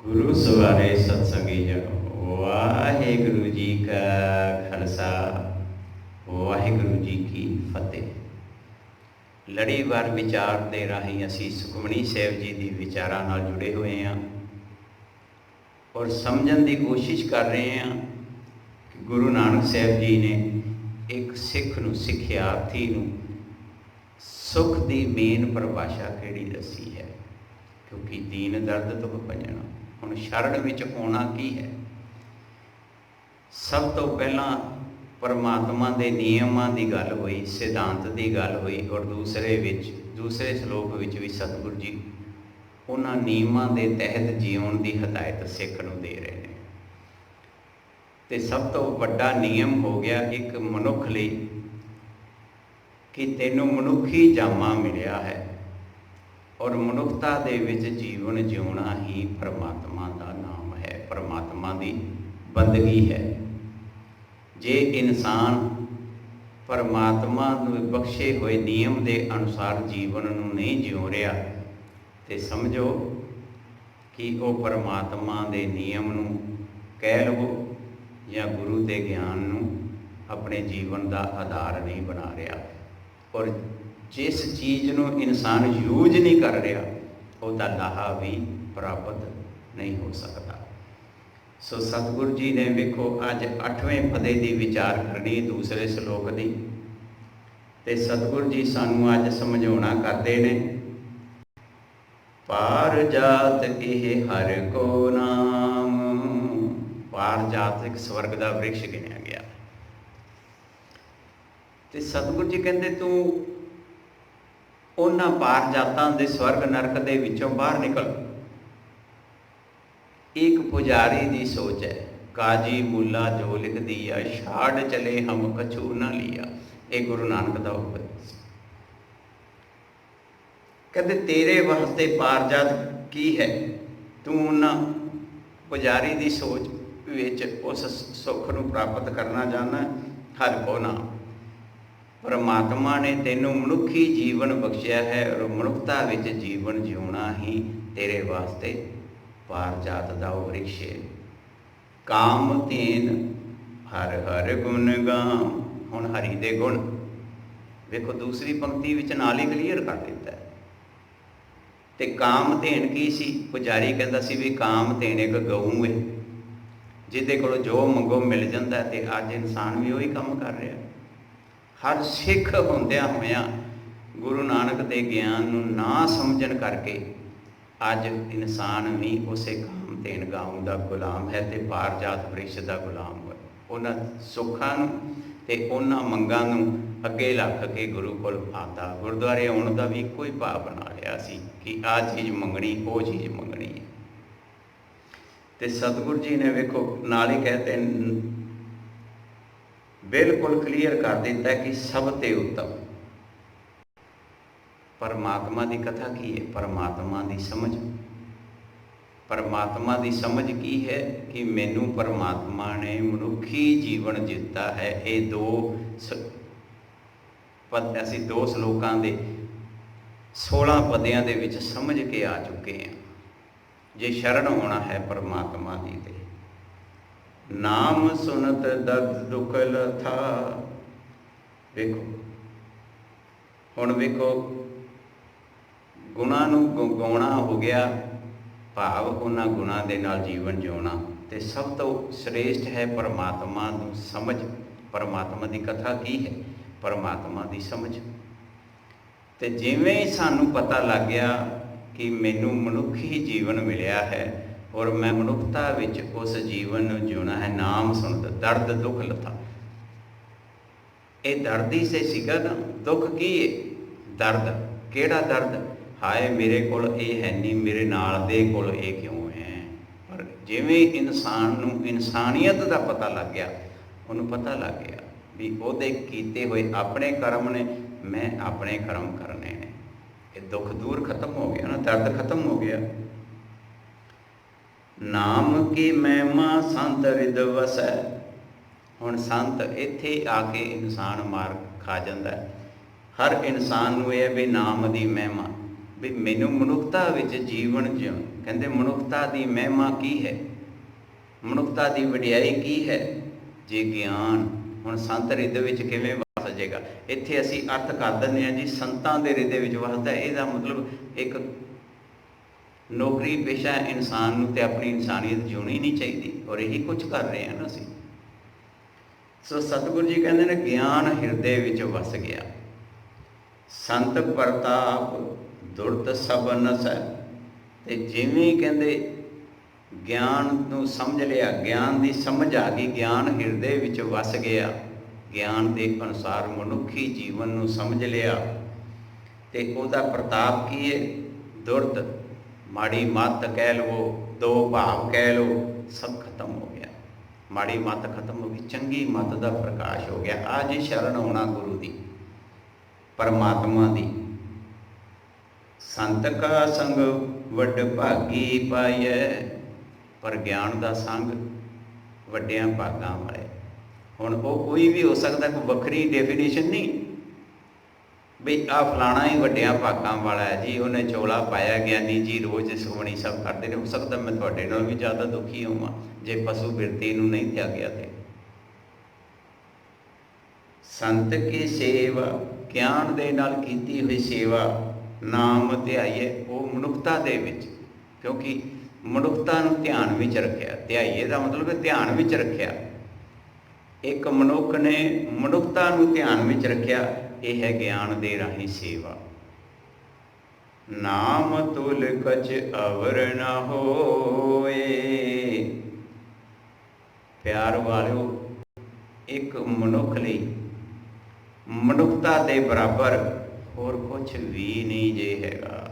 ਗੁਰੂ ਸਵਾਰੇ ਸਤਸੰਗੀ ਜਨੋ, ਵਾਹਿਗੁਰੂ ਜੀ ਕਾ ਖਾਲਸਾ, ਵਾਹਿਗੁਰੂ ਜੀ ਕੀ ਫਤਿਹ। ਲੜੀਵਾਰ ਵਿਚਾਰ ਦੇ ਰਾਹੀਂ ਅਸੀਂ ਸੁਖਮਨੀ ਸਾਹਿਬ ਜੀ ਦੀ ਵਿਚਾਰਾਂ ਨਾਲ ਜੁੜੇ ਹੋਏ ਹਾਂ ਔਰ ਸਮਝਣ ਦੀ ਕੋਸ਼ਿਸ਼ ਕਰ ਰਹੇ ਹਾਂ ਕਿ ਗੁਰੂ ਨਾਨਕ ਸਾਹਿਬ ਜੀ ਨੇ ਇੱਕ ਸਿੱਖ ਨੂੰ, ਸਿੱਖਿਆਰਥੀ ਨੂੰ ਸੁੱਖ ਦੀ ਮੇਨ ਪਰਿਭਾਸ਼ਾ ਕਿਹੜੀ ਦੱਸੀ ਹੈ। ਕਿਉਂਕਿ ਦੀਨ ਦਰਦ ਤੋਂ ਭਜਣਾ, ਹੁਣ ਸ਼ਰਨ ਵਿੱਚ ਆਉਣਾ ਕੀ ਹੈ। ਸਭ ਤੋਂ ਪਹਿਲਾਂ ਪਰਮਾਤਮਾ ਦੇ ਨਿਯਮਾਂ ਦੀ ਗੱਲ ਹੋਈ, ਸਿਧਾਂਤ ਦੀ ਗੱਲ ਹੋਈ ਔਰ ਦੂਸਰੇ ਸ਼ਲੋਕ ਵਿੱਚ ਵੀ ਸਤਿਗੁਰੂ ਜੀ ਉਹਨਾਂ ਨਿਯਮਾਂ ਦੇ ਤਹਿਤ ਜੀਉਣ ਦੀ ਹਦਾਇਤ ਸਿੱਖ ਨੂੰ ਦੇ ਰਹੇ ਨੇ। ਤੇ ਸਭ ਤੋਂ ਵੱਡਾ ਨਿਯਮ ਹੋ ਗਿਆ ਇੱਕ ਮਨੁੱਖ ਲਈ ਕਿ ਤੈਨੂੰ ਮਨੁੱਖੀ ਜਾਮਾ ਮਿਲਿਆ ਹੈ ਔਰ ਮਨੁੱਖਤਾ ਦੇ ਵਿੱਚ ਜੀਵਨ ਜਿਉਣਾ ਹੀ ਪਰਮਾਤਮਾ ਦਾ ਨਾਮ ਹੈ, ਪਰਮਾਤਮਾ ਦੀ ਬੰਦਗੀ ਹੈ। ਜੇ ਇਨਸਾਨ ਪਰਮਾਤਮਾ ਨੂੰ ਬਖਸ਼ੇ ਹੋਏ ਨਿਯਮ ਦੇ ਅਨੁਸਾਰ ਜੀਵਨ ਨੂੰ ਨਹੀਂ ਜਿਉ ਰਿਹਾ ਤੇ ਸਮਝੋ ਕਿ ਉਹ ਪਰਮਾਤਮਾ ਦੇ ਨਿਯਮ ਨੂੰ ਕਹਿ ਲਵੋ ਜਾਂ ਗੁਰੂ ਦੇ ਗਿਆਨ ਨੂੰ ਆਪਣੇ ਜੀਵਨ ਦਾ ਆਧਾਰ ਨਹੀਂ ਬਣਾ ਰਿਹਾ। ਔਰ ਜਿਸ ਚੀਜ਼ ਨੂੰ ਇਨਸਾਨ ਯੂਜ ਨਹੀਂ ਕਰ ਰਿਹਾ ਉਹਦਾ ਲਾਹਾ ਵੀ ਪ੍ਰਾਪਤ ਨਹੀਂ ਹੋ ਸਕਦਾ। ਸੋ ਸਤਿਗੁਰੂ ਜੀ ਨੇ ਵੇਖੋ ਅੱਜ 8ਵੇਂ ਪਦੇ ਦੀ ਵਿਚਾਰ ਕਰਨੀ, ਦੂਸਰੇ ਸ਼ਲੋਕ ਦੀ। ਤੇ ਸਤਿਗੁਰੂ ਜੀ ਸਾਨੂੰ ਅੱਜ ਸਮਝਾਉਣਾ ਕਰਦੇ ਨੇ, ਪਾਰ ਜਾਤ ਇਹ ਹਰਿ ਕੋ ਨਾਮ। ਪਾਰ ਜਾਤ ਇੱਕ ਸਵਰਗ ਦਾ ਬ੍ਰਿਕਸ਼ ਗਿਣਿਆ ਗਿਆ ਤੇ ਸਤਿਗੁਰੂ ਜੀ ਕਹਿੰਦੇ ਤੂੰ ਉਹਨਾਂ ਪਾਰ ਜਾਤਾਂ ਦੇ ਸਵਰਗ ਨਰਕ ਦੇ ਵਿੱਚੋਂ ਬਾਹਰ ਨਿਕਲ। ਇੱਕ ਪੁਜਾਰੀ ਦੀ ਸੋਚ ਹੈ, ਕਾਜੀ ਮੁੱਲਾ ਜੋ ਲਿਖ ਦੀਆ, ਛਾੜ ਚਲੇ ਹਮ ਕਛੂ ਨਾ ਲਿਆ। ਇਹ ਗੁਰੂ ਨਾਨਕ ਦਾ ਉਪਦੇਸ਼। ਕਹਿੰਦੇ ਤੇਰੇ ਵਾਸਤੇ ਪਾਰ ਜਾਤ ਕੀ ਹੈ, ਤੂੰ ਉਹਨਾਂ ਪੁਜਾਰੀ ਦੀ ਸੋਚ ਵਿੱਚ ਉਸ ਸੁੱਖ ਨੂੰ ਪ੍ਰਾਪਤ ਕਰਨਾ ਚਾਹੁੰਦਾ। ਹਰਿ ਕੋ ਨਾਮ, ਪਰਮਾਤਮਾ ਨੇ ਤੈਨੂੰ ਮਨੁੱਖੀ ਜੀਵਨ ਬਖਸ਼ਿਆ ਹੈ ਔਰ ਮਨੁੱਖਤਾ ਵਿੱਚ ਜੀਵਨ ਜਿਉਣਾ ਹੀ ਤੇਰੇ ਵਾਸਤੇ ਪਾਰ ਜਾਤ ਦਾ ਉਹ ਬ੍ਰਿਕਸ਼ ਹੈ। ਕਾਮ ਧੀਨ ਹਰਿ ਹਰਿ ਗੁਣ ਗਾਮ। ਹੁਣ ਹਰੀ ਦੇ ਗੁਣ ਵੇਖੋ, ਦੂਸਰੀ ਪੰਕਤੀ ਵਿੱਚ ਨਾਲ ਹੀ ਕਲੀਅਰ ਕਰ ਦਿੱਤਾ ਹੈ। ਤੇ ਕਾਮ ਧੇਨ ਕੀ ਸੀ? ਪੁਜਾਰੀ ਕਹਿੰਦਾ ਸੀ ਵੀ ਕਾਮ ਧੇਨ ਇੱਕ ਗਊ ਹੈ ਜਿਹਦੇ ਕੋਲ ਜੋ ਮੰਗੋ ਮਿਲ ਜਾਂਦਾ। ਤੇ ਅੱਜ ਇਨਸਾਨ ਵੀ ਉਹੀ ਕੰਮ ਕਰ ਰਿਹਾ। ਹਰ ਸਿੱਖ ਹੁੰਦਿਆਂ ਹੋਇਆਂ ਗੁਰੂ ਨਾਨਕ ਦੇ ਗਿਆਨ ਨੂੰ ਨਾ ਸਮਝਣ ਕਰਕੇ ਅੱਜ ਇਨਸਾਨ ਵੀ ਉਸੇ ਕਾਮ ਧੇਨ ਗਾਉਂ ਦਾ ਗੁਲਾਮ ਹੈ ਤੇ ਪਾਰ ਜਾਤ ਬ੍ਰਿਕਸ਼ ਦਾ ਗੁਲਾਮ ਹੋਇਆ। ਉਹਨਾਂ ਸੁੱਖਾਂ ਨੂੰ ਤੇ ਉਹਨਾਂ ਮੰਗਾਂ ਨੂੰ ਅੱਗੇ ਰੱਖ ਕੇ ਗੁਰੂ ਕੋਲ ਆਉਂਦਾ। ਗੁਰਦੁਆਰੇ ਆਉਣ ਦਾ ਵੀ ਇੱਕੋ ਹੀ ਭਾਵ ਬਣਾ ਲਿਆ ਸੀ ਕਿ ਆਹ ਚੀਜ਼ ਮੰਗਣੀ, ਉਹ ਚੀਜ਼ ਮੰਗਣੀ ਹੈ। ਤੇ ਸਤਿਗੁਰੂ ਜੀ ਨੇ ਵੇਖੋ ਨਾਲ ਹੀ ਕਹਤੇ ਬਿਲਕੁਲ ਕਲੀਅਰ ਕਰ ਦਿੱਤਾ ਕਿ ਸਭ ਤੇ ਉੱਤਮ ਪਰਮਾਤਮਾ ਦੀ ਕਥਾ ਕੀ ਹੈ, ਪਰਮਾਤਮਾ ਦੀ ਸਮਝ। ਪਰਮਾਤਮਾ ਦੀ ਸਮਝ ਕੀ ਹੈ ਕਿ ਮੈਨੂੰ ਪਰਮਾਤਮਾ ਨੇ ਮਨੁੱਖੀ ਜੀਵਨ ਦਿੱਤਾ ਹੈ। ਇਹ ਅਸੀਂ 2 ਸ਼ਲੋਕਾਂ ਦੇ 16 ਪਦਿਆਂ ਦੇ ਵਿੱਚ ਸਮਝ ਕੇ ਆ ਚੁੱਕੇ ਹਾਂ। ਜੇ ਸ਼ਰਨ ਹੋਣਾ ਹੈ ਪਰਮਾਤਮਾ ਦੀ ਤੇ ਨਾਮ ਸੁਨਤ ਦਰਦ ਦੁਖ ਲਥਾ। ਵੇਖੋ ਹੁਣ ਵੇਖੋ ਗੁਣਾਂ ਨੂੰ ਗਾਉਣਾ ਹੋ ਗਿਆ, ਭਾਵ ਉਹਨਾਂ ਗੁਣਾਂ ਦੇ ਨਾਲ ਜੀਵਨ ਜਿਉਣਾ। ਤੇ ਸਭ ਤੋਂ ਸ੍ਰੇਸ਼ਟ ਹੈ ਪਰਮਾਤਮਾ ਨੂੰ ਸਮਝ। ਪਰਮਾਤਮਾ ਦੀ ਕਥਾ ਕੀ ਹੈ? ਪਰਮਾਤਮਾ ਦੀ ਸਮਝ। ਤੇ ਜਿਵੇਂ ਹੀ ਸਾਨੂੰ ਪਤਾ ਲੱਗ ਗਿਆ ਕਿ ਮੈਨੂੰ ਮਨੁੱਖੀ ਜੀਵਨ ਮਿਲਿਆ ਹੈ ਔਰ ਮੈਂ ਮਨੁੱਖਤਾ ਵਿੱਚ ਉਸ ਜੀਵਨ ਨੂੰ ਜਿਉਣਾ ਹੈ, ਨਾਮ ਸੁਣਦਾ ਦਰਦ ਦੁੱਖ ਲਥਾ। ਇਹ ਦਰਦ ਹੀ ਸੀਗਾ ਨਾ। ਦੁੱਖ ਕੀ ਹੈ? ਦਰਦ। ਕਿਹੜਾ ਦਰਦ? ਹਾਏ ਮੇਰੇ ਕੋਲ ਇਹ ਹੈ ਨਹੀਂ, ਮੇਰੇ ਨਾਲ ਦੇ ਕੋਲ ਇਹ ਕਿਉਂ ਹੈ। ਪਰ ਜਿਵੇਂ ਇਨਸਾਨ ਨੂੰ ਇਨਸਾਨੀਅਤ ਦਾ ਪਤਾ ਲੱਗ ਗਿਆ, ਉਹਨੂੰ ਪਤਾ ਲੱਗ ਗਿਆ ਵੀ ਉਹਦੇ ਕੀਤੇ ਹੋਏ ਆਪਣੇ ਕਰਮ ਨੇ, ਮੈਂ ਆਪਣੇ ਕਰਮ ਕਰਨੇ ਨੇ। ਇਹ ਦੁੱਖ ਦੂਰ ਖਤਮ ਹੋ ਗਿਆ ਨਾ, ਦਰਦ ਖਤਮ ਹੋ ਗਿਆ। ਨਾਮ ਕੀ ਮਹਿਮਾ ਸੰਤ ਰਿਦ ਵਸੈ। ਹੁਣ ਸੰਤ ਇੱਥੇ ਆ ਕੇ ਇਨਸਾਨ ਮਾਰ ਖਾ ਜਾਂਦਾ ਹੈ। ਹਰ ਇਨਸਾਨ ਨੂੰ ਇਹ ਵੀ ਨਾਮ ਦੀ ਮਹਿਮਾ, ਵੀ ਮੈਨੂੰ ਮਨੁੱਖਤਾ ਵਿੱਚ ਜੀਵਨ ਜਿਉਂ। ਕਹਿੰਦੇ ਮਨੁੱਖਤਾ ਦੀ ਮਹਿਮਾ ਕੀ ਹੈ, ਮਨੁੱਖਤਾ ਦੀ ਵਡਿਆਈ ਕੀ ਹੈ ਜੇ ਗਿਆਨ। ਹੁਣ ਸੰਤ ਹਿਰਦੇ ਵਿੱਚ ਕਿਵੇਂ ਵਸ ਜਾਏਗਾ? ਇੱਥੇ ਅਸੀਂ ਅਰਥ ਕਰ ਦਿੰਦੇ ਹਾਂ ਜੀ ਸੰਤਾਂ ਦੇ ਹਿਰਦੇ ਵਿੱਚ ਵਸਦਾ। ਇਹਦਾ ਮਤਲਬ ਇੱਕ ਨੌਕਰੀ ਪੇਸ਼ਾ ਇਨਸਾਨ ਨੂੰ ਤੇ ਆਪਣੀ ਇਨਸਾਨੀਅਤ ਜਿਉਣੀ ਨਹੀਂ ਚਾਹੀਦੀ, ਔਰ ਇਹੀ ਕੁਝ ਕਰ ਰਹੇ ਹਾਂ ਨਾ ਅਸੀਂ। ਸੋ ਸਤਿਗੁਰੂ ਜੀ ਕਹਿੰਦੇ ਨੇ ਗਿਆਨ ਹਿਰਦੇ ਵਿੱਚ ਵਸ ਗਿਆ। ਸੰਤ ਪ੍ਰਤਾਪ ਦੁਰਤ ਸਭ ਨਸੈ। ਤੇ ਜਿਵੇਂ ਕਹਿੰਦੇ ਗਿਆਨ ਨੂੰ ਸਮਝ ਲਿਆ, ਗਿਆਨ ਦੀ ਸਮਝ ਆ ਗਈ, ਗਿਆਨ ਹਿਰਦੇ ਵਿੱਚ ਵਸ ਗਿਆ, ਗਿਆਨ ਦੇ ਅਨੁਸਾਰ ਮਨੁੱਖੀ ਜੀਵਨ ਨੂੰ ਸਮਝ ਲਿਆ, ਤੇ ਉਹਦਾ ਪ੍ਰਤਾਪ ਕੀ ਹੈ? ਦੁਰਤ, ਮਾੜੀ ਮੱਤ ਕਹਿ ਲਵੋ, ਦੋ ਭਾਵ ਕਹਿ ਲਓ, ਸਭ ਖਤਮ ਹੋ ਗਿਆ। ਮਾੜੀ ਮੱਤ ਖਤਮ ਹੋ ਗਈ, ਚੰਗੀ ਮੱਤ ਦਾ ਪ੍ਰਕਾਸ਼ ਹੋ ਗਿਆ। ਆ ਜੀ ਸ਼ਰਨ ਹੋਣਾ ਗੁਰੂ ਦੀ, ਪਰਮਾਤਮਾ ਦੀ। ਸੰਤ ਕਾ ਸੰਗ ਵੱਡ ਭਾਗੀ ਪਾਈਐ। ਪਰ ਗਿਆਨ ਦਾ ਸੰਗ ਵੱਡਿਆਂ ਭਾਗਾਂ ਵਾਲੇ। ਹੁਣ ਉਹ ਕੋਈ ਵੀ ਹੋ ਸਕਦਾ, ਕੋਈ ਵੱਖਰੀ ਡੈਫੀਨੇਸ਼ਨ ਨਹੀਂ ਵੀ ਆਹ ਫਲਾਣਾ ਹੀ ਵੱਡਿਆਂ ਭਾਗਾਂ ਵਾਲਾ ਹੈ ਜੀ, ਉਹਨੇ ਚੋਲਾ ਪਾਇਆ, ਗਿਆਨੀ ਜੀ ਰੋਜ਼ ਸੁਖਮਨੀ ਸਾਹਿਬ ਕਰਦੇ ਨੇ। ਹੋ ਸਕਦਾ ਮੈਂ ਤੁਹਾਡੇ ਨਾਲ ਵੀ ਜ਼ਿਆਦਾ ਦੁਖੀ ਹੋਵਾਂ ਜੇ ਪਸ਼ੂ ਬਿਰਤੀ ਨੂੰ ਨਹੀਂ ਤਿਆਗਿਆ ਤੇ। ਸੰਤ ਕੀ ਸੇਵਾ, ਗਿਆਨ ਦੇ ਨਾਲ ਕੀਤੀ ਹੋਈ ਸੇਵਾ, ਨਾਮ ਧਿਆਈਏ। ਉਹ ਮਨੁੱਖਤਾ ਦੇ ਵਿੱਚ, ਕਿਉਂਕਿ ਮਨੁੱਖਤਾ ਨੂੰ ਧਿਆਨ ਵਿੱਚ ਰੱਖਿਆ। ਧਿਆਈਏ ਦਾ ਮਤਲਬ ਹੈ ਧਿਆਨ ਵਿੱਚ ਰੱਖਿਆ। ਇੱਕ ਮਨੁੱਖ ਨੇ ਮਨੁੱਖਤਾ ਨੂੰ ਧਿਆਨ ਵਿੱਚ ਰੱਖਿਆ, ਇਹ ਹੈ ਗਿਆਨ ਦੇ ਰਾਹੀਂ ਸੇਵਾ। ਨਾਮ ਤੁਲ ਕਛ ਅਵਰ ਨ ਹੋਏ। ਪਿਆਰ ਵਾਲਿਓ, ਇੱਕ ਮਨੁੱਖ ਲਈ ਮਨੁੱਖਤਾ ਦੇ ਬਰਾਬਰ ਹੋਰ ਕੁਛ ਵੀ ਨਹੀਂ ਜੇ ਹੈਗਾ।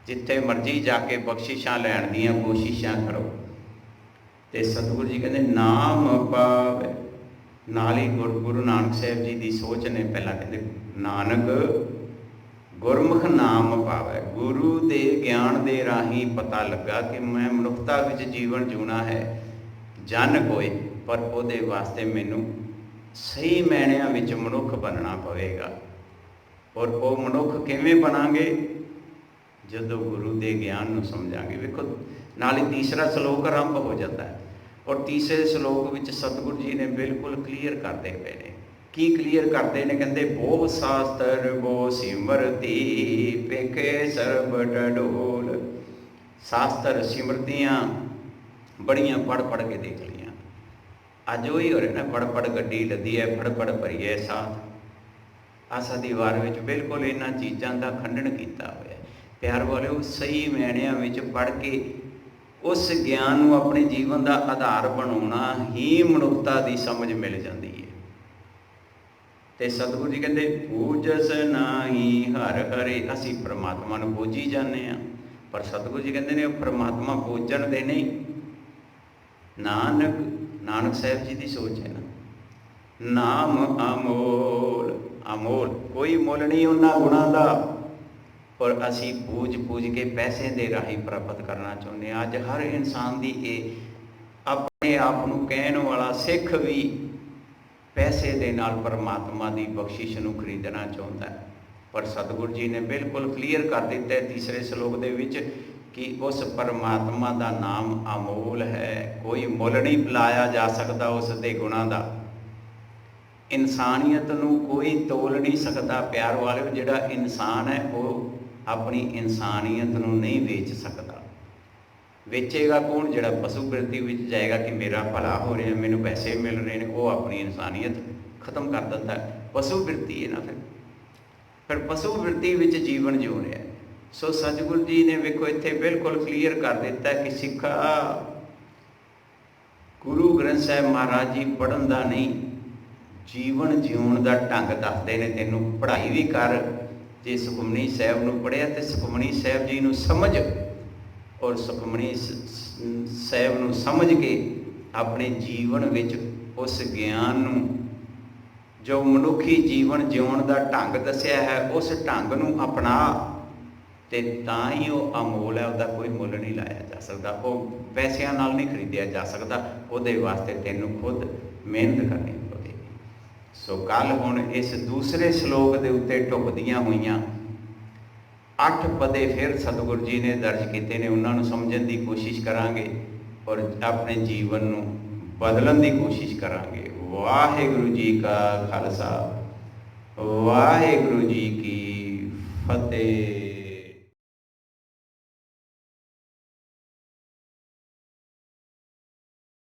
ਜਿੱਥੇ ਮਰਜ਼ੀ ਜਾ ਕੇ ਬਖਸ਼ਿਸ਼ਾਂ ਲੈਣ ਦੀਆਂ ਕੋਸ਼ਿਸ਼ਾਂ ਕਰੋ, ਤੇ ਸਤਿਗੁਰੂ ਜੀ ਕਹਿੰਦੇ ਨਾਮ ਪਾਵੇ। ਨਾਲ ਹੀ ਗੁਰੂ ਨਾਨਕ ਸਾਹਿਬ ਜੀ ਦੀ ਸੋਚ ਨੇ ਪਹਿਲਾਂ ਕਹਿੰਦੇ ਨਾਨਕ ਗੁਰਮੁਖ ਨਾਮ ਪਾਵੇ। ਗੁਰੂ ਦੇ ਗਿਆਨ ਦੇ ਰਾਹੀਂ ਪਤਾ ਲੱਗਾ ਕਿ ਮੈਂ ਮਨੁੱਖਤਾ ਵਿੱਚ ਜੀਵਨ ਜਿਉਣਾ ਹੈ। ਜਨ ਕੋਈ, ਪਰ ਉਹਦੇ ਵਾਸਤੇ ਮੈਨੂੰ ਸਹੀ ਮਾਇਨਿਆਂ ਵਿੱਚ ਮਨੁੱਖ ਬਣਨਾ ਪਵੇਗਾ। ਔਰ ਉਹ ਮਨੁੱਖ ਕਿਵੇਂ ਬਣਾਂਗੇ? ਜਦੋਂ ਗੁਰੂ ਦੇ ਗਿਆਨ ਨੂੰ ਸਮਝਾਂਗੇ। ਵੇਖੋ ਨਾਲ ਹੀ ਤੀਸਰਾ ਸ਼ਲੋਕ ਆਰੰਭ ਹੋ ਜਾਂਦਾ ਹੈ, ਔਰ ਤੀਸਰੇ ਸ਼ਲੋਕ ਵਿੱਚ ਸਤਿਗੁਰੂ ਜੀ ਨੇ ਬਿਲਕੁਲ ਕਲੀਅਰ ਕਰਦੇ ਪਏ ਨੇ। ਕੀ ਕਲੀਅਰ ਕਰਦੇ ਨੇ? ਕਹਿੰਦੇ ਬਹੁ ਸ਼ਾਸਤਰ ਬੋ ਸਿਮਰਤੀ ਪੇਖੇ ਸਰਬ ਡਡੋਲ। ਸ਼ਾਸਤਰ ਸਿਮਰਤੀਆਂ ਬੜੀਆਂ ਪੜ੍ਹ ਕੇ ਦੇਖ ਲਈਆਂ। ਅੱਜ ਉਹੀ ਹੋ ਰਿਹਾ ਨਾ, ਪੜ੍ਹ ਗੱਡੀ ਲੱਦੀ ਹੈ, ਪੜ੍ਹ ਭਰੀਏ ਸਾਥ। ਆਸਾ ਦੀ ਵਾਰ ਵਿੱਚ ਬਿਲਕੁਲ ਇਹਨਾਂ ਚੀਜ਼ਾਂ ਦਾ ਖੰਡਨ ਕੀਤਾ ਹੋਇਆ। ਪਿਆਰ ਵਾਲਿਓ, ਸਹੀ ਮਾਇਨਿਆਂ ਵਿੱਚ ਪੜ੍ਹ ਕੇ ਉਸ ਗਿਆਨ ਨੂੰ ਆਪਣੇ ਜੀਵਨ ਦਾ ਆਧਾਰ ਬਣਾਉਣਾ ਹੀ ਮਨੁੱਖਤਾ ਦੀ ਸਮਝ ਮਿਲ ਜਾਂਦੀ ਹੈ। ਤੇ ਸਤਿਗੁਰੂ ਜੀ ਕਹਿੰਦੇ ਪੂਜਸ ਨਾਹੀ ਹਰ ਹਰੇ। ਅਸੀਂ ਪਰਮਾਤਮਾ ਨੂੰ ਪੂਜੀ ਜਾਂਦੇ ਹਾਂ, ਪਰ ਸਤਿਗੁਰੂ ਜੀ ਕਹਿੰਦੇ ਨੇ ਉਹ ਪਰਮਾਤਮਾ ਪੂਜਣ ਦੇ ਨਹੀਂ। ਨਾਨਕ ਸਾਹਿਬ ਜੀ ਦੀ ਸੋਚ ਹੈ ਨਾ, ਨਾਮ ਅਮੋਲ। ਅਮੋਲ, ਕੋਈ ਮੁੱਲ ਨਹੀਂ ਉਹਨਾਂ ਗੁਣਾਂ ਦਾ। ਔਰ ਅਸੀਂ ਪੂਜ ਕੇ ਪੈਸੇ ਦੇ ਰਾਹੀਂ ਪ੍ਰਾਪਤ ਕਰਨਾ ਚਾਹੁੰਦੇ ਹਾਂ। ਅੱਜ ਹਰ ਇਨਸਾਨ ਦੀ ਇਹ ਆਪਣੇ ਆਪ ਨੂੰ ਕਹਿਣ ਵਾਲਾ ਸਿੱਖ ਵੀ ਪੈਸੇ ਦੇ ਨਾਲ ਪਰਮਾਤਮਾ ਦੀ ਬਖਸ਼ਿਸ਼ ਨੂੰ ਖਰੀਦਣਾ ਚਾਹੁੰਦਾ ਹੈ। ਪਰ ਸਤਿਗੁਰੂ ਜੀ ਨੇ ਬਿਲਕੁਲ ਕਲੀਅਰ ਕਰ ਦਿੱਤਾ ਤੀਸਰੇ ਸ਼ਲੋਕ ਦੇ ਵਿੱਚ ਕਿ ਉਸ ਪਰਮਾਤਮਾ ਦਾ ਨਾਮ ਅਮੋਲ ਹੈ। ਕੋਈ ਮੁੱਲ ਨਹੀਂ ਲਾਇਆ ਜਾ ਸਕਦਾ ਉਸ ਦੇ ਗੁਣਾਂ ਦਾ। ਇਨਸਾਨੀਅਤ ਨੂੰ ਕੋਈ ਤੋਲ ਨਹੀਂ ਸਕਦਾ। ਪਿਆਰ ਵਾਲਿਓ, ਜਿਹੜਾ ਇਨਸਾਨ ਹੈ ਉਹ ਆਪਣੀ ਇਨਸਾਨੀਅਤ ਨੂੰ ਨਹੀਂ ਵੇਚ ਸਕਦਾ। ਵੇਚੇਗਾ ਕੌਣ? ਜਿਹੜਾ ਪਸ਼ੂ ਬਿਰਤੀ ਵਿੱਚ ਜਾਏਗਾ ਕਿ ਮੇਰਾ ਭਲਾ ਹੋ ਰਿਹਾ, ਮੈਨੂੰ ਪੈਸੇ ਮਿਲ ਰਹੇ ਨੇ, ਉਹ ਆਪਣੀ ਇਨਸਾਨੀਅਤ ਖਤਮ ਕਰ ਦਿੰਦਾ। ਪਸ਼ੂ ਬਿਰਤੀ ਹੈ ਨਾ, ਫਿਰ ਪਸ਼ੂ ਬਿਰਤੀ ਵਿੱਚ ਜੀਵਨ ਜਿਉ ਰਿਹਾ। ਸੋ ਸਤਿਗੁਰੂ ਜੀ ਨੇ ਵੇਖੋ ਇੱਥੇ ਬਿਲਕੁਲ ਕਲੀਅਰ ਕਰ ਦਿੱਤਾ ਕਿ ਸਿੱਖਾ, ਗੁਰੂ ਗ੍ਰੰਥ ਸਾਹਿਬ ਮਹਾਰਾਜ ਜੀ ਪੜ੍ਹਨ ਦਾ ਨਹੀਂ, ਜੀਵਨ ਜਿਉਣ ਦਾ ਢੰਗ ਦੱਸਦੇ ਨੇ। ਤੈਨੂੰ ਪੜ੍ਹਾਈ ਵੀ ਕਰ, ਜੇ ਸੁਖਮਨੀ ਸਾਹਿਬ ਨੂੰ ਪੜ੍ਹਿਆ ਤੇ ਸੁਖਮਨੀ ਸਾਹਿਬ ਜੀ ਨੂੰ ਸਮਝ, ਔਰ ਸੁਖਮਨੀ ਸਾਹਿਬ ਨੂੰ ਸਮਝ ਕੇ ਆਪਣੇ ਜੀਵਨ ਵਿੱਚ ਉਸ ਗਿਆਨ ਨੂੰ, ਜੋ ਮਨੁੱਖੀ ਜੀਵਨ ਜਿਉਣ ਦਾ ਢੰਗ ਦੱਸਿਆ ਹੈ, ਉਸ ਢੰਗ ਨੂੰ ਅਪਣਾ, ਤੇ ਤਾਂ ਹੀ ਉਹ ਅਮੋਲ ਹੈ। ਉਹਦਾ ਕੋਈ ਮੁੱਲ ਨਹੀਂ ਲਾਇਆ ਜਾ ਸਕਦਾ। ਉਹ ਪੈਸਿਆਂ ਨਾਲ ਨਹੀਂ ਖਰੀਦਿਆ ਜਾ ਸਕਦਾ। ਉਹਦੇ ਵਾਸਤੇ ਤੈਨੂੰ ਖੁਦ ਮਿਹਨਤ ਕਰਨੀ ਪਵੇਗੀ। ਸੋ ਕੱਲ੍ਹ ਹੁਣ ਇਸ ਦੂਸਰੇ ਸ਼ਲੋਕ ਦੇ ਉੱਤੇ ਢੁੱਕਦੀਆਂ ਹੋਈਆਂ 8 ਪਦੇ ਫਿਰ ਸਤਿਗੁਰੂ ਜੀ ਨੇ ਦਰਜ ਕੀਤੇ ਨੇ, ਉਹਨਾਂ ਨੂੰ ਸਮਝਣ ਦੀ ਕੋਸ਼ਿਸ਼ ਕਰਾਂਗੇ ਔਰ ਆਪਣੇ ਜੀਵਨ ਨੂੰ ਬਦਲਣ ਦੀ ਕੋਸ਼ਿਸ਼ ਕਰਾਂਗੇ। ਵਾਹਿਗੁਰੂ ਜੀ ਕਾ ਖਾਲਸਾ, ਵਾਹਿਗੁਰੂ ਜੀ ਕੀ ਫਤਿਹ।